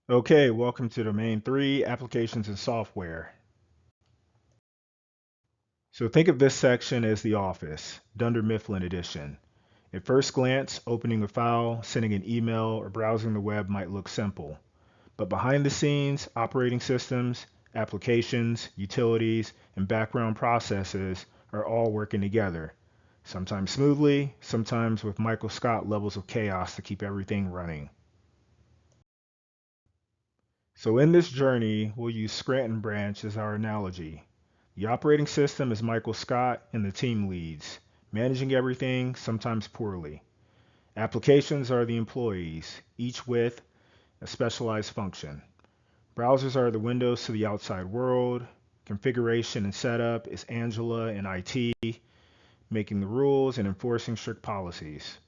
Okay, welcome to Domain 3, Applications and Software. So think of this section as the Office, Dunder Mifflin edition. At first glance, opening a file, sending an email, or browsing the web might look simple. But behind the scenes, operating systems, applications, utilities, and background processes are all working together. Sometimes smoothly, sometimes with Michael Scott levels of chaos to keep everything running. So in this journey, we'll use Scranton branch as our analogy. The operating system is Michael Scott and the team leads, managing everything, sometimes poorly. Applications are the employees, each with a specialized function. Browsers are the windows to the outside world. Configuration and setup is Angela and IT, making the rules and enforcing strict policies.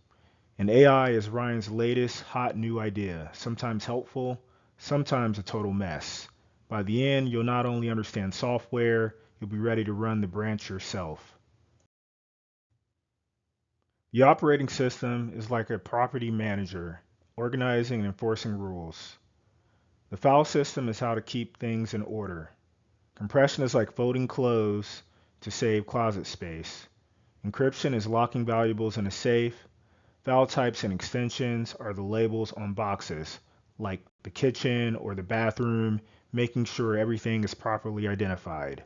And AI is Ryan's latest hot new idea, sometimes helpful, sometimes a total mess. By the end, you'll not only understand software, you'll be ready to run the branch yourself. The operating system is like a property manager, organizing and enforcing rules. The file system is how to keep things in order. Compression is like folding clothes to save closet space. Encryption is locking valuables in a safe. File types and extensions are the labels on boxes, like the kitchen or the bathroom, making sure everything is properly identified.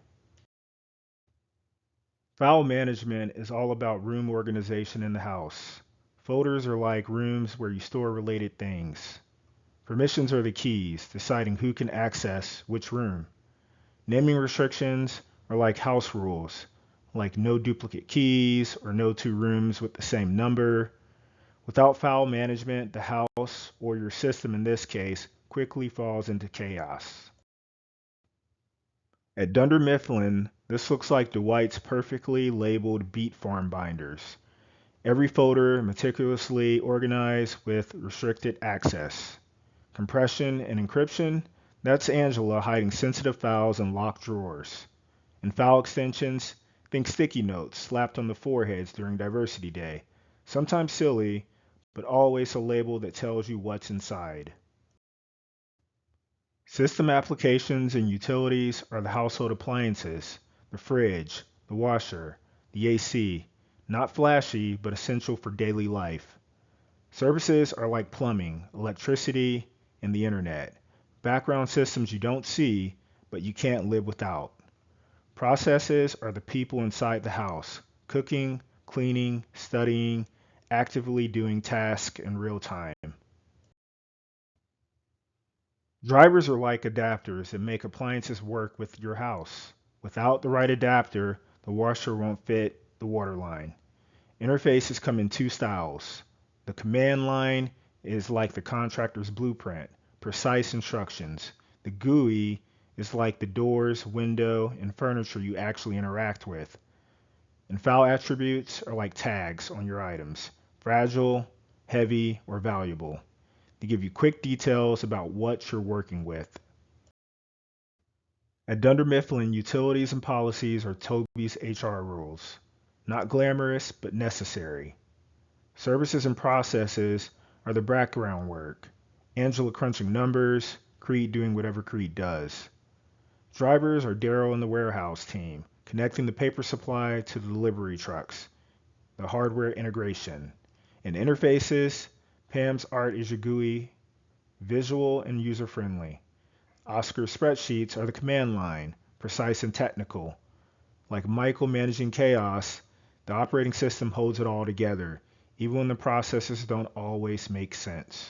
File management is all about room organization in the house. Folders are like rooms where you store related things. Permissions are the keys, deciding who can access which room. Naming restrictions are like house rules, like no duplicate keys or no two rooms with the same number. Without file management, the house, or your system in this case, quickly falls into chaos. At Dunder Mifflin, this looks like Dwight's perfectly labeled beet farm binders. Every folder meticulously organized with restricted access. Compression and encryption, that's Angela hiding sensitive files in locked drawers. And file extensions, think sticky notes slapped on the foreheads during Diversity Day. Sometimes silly, but always a label that tells you what's inside. System applications and utilities are the household appliances, the fridge, the washer, the AC, not flashy, but essential for daily life. Services are like plumbing, electricity, and the internet. Background systems you don't see, but you can't live without. Processes are the people inside the house, cooking, cleaning, studying, actively doing tasks in real time. Drivers are like adapters that make appliances work with your house. Without the right adapter, the washer won't fit the water line. Interfaces come in two styles. The command line is like the contractor's blueprint, precise instructions. The GUI is like the doors, window, and furniture you actually interact with. And file attributes are like tags on your items, fragile, heavy, or valuable. They give you quick details about what you're working with. At Dunder Mifflin, utilities and policies are Toby's HR rules. Not glamorous, but necessary. Services and processes are the background work. Angela crunching numbers, Creed doing whatever Creed does. Drivers are Daryl and the warehouse team, connecting the paper supply to the delivery trucks, the hardware integration. And interfaces, Pam's art is your GUI, visual and user-friendly. Oscar's spreadsheets are the command line, precise and technical. Like Michael managing chaos, the operating system holds it all together, even when the processes don't always make sense.